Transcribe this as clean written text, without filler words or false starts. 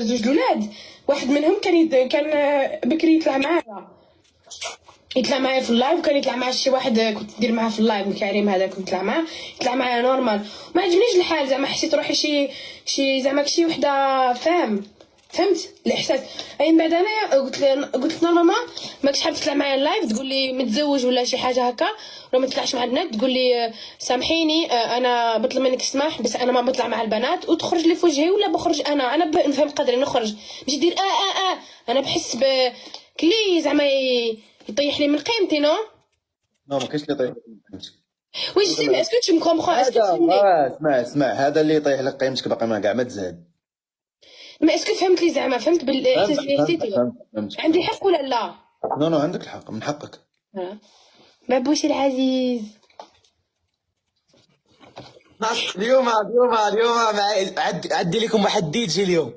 زوج الولاد، واحد منهم كان بكري يطلع معايا في اللايف، وكان يطلع مع شي واحد كنت ندير معاه في اللايف، كريم هذا كنت نطلع معاه، يطلع معايا نورمال، ما عجبنيش الحال زعما، حسيت روحي شي زعما شي وحده فهمت الاحساس. اي من بعد انا قلت لها ماما ماكش حاب تطلع معايا اللايف، تقول لي متزوج ولا شي حاجه هكا، ولا ما تطلعش مع البنات، تقول لي سامحيني انا بطلب منك السماح، بس انا ما بطلع مع البنات، وتخرج لي في وجهي ولا بخرج انا نفهم قدري نخرج، مش دير انا بحس كلي زعما يطيح لي من قيمتي. نو نو ما كاينش اللي يطيح لك من قيمتك. واش سي اسكو tu me comprends اسكو هذا تفهمني؟ اسمع هذا اللي يطيح لك قيمتك باقي ما كاع ما تزاد. ما اسكو فهمت لي زعما، فهمت بالاحساس اللي حسيته؟ عندي فهمت. حق ولا لا؟ نو عندك الحق، من حقك. بابوشي العزيز. اليوم عدي لكم واحد ديجي اليوم.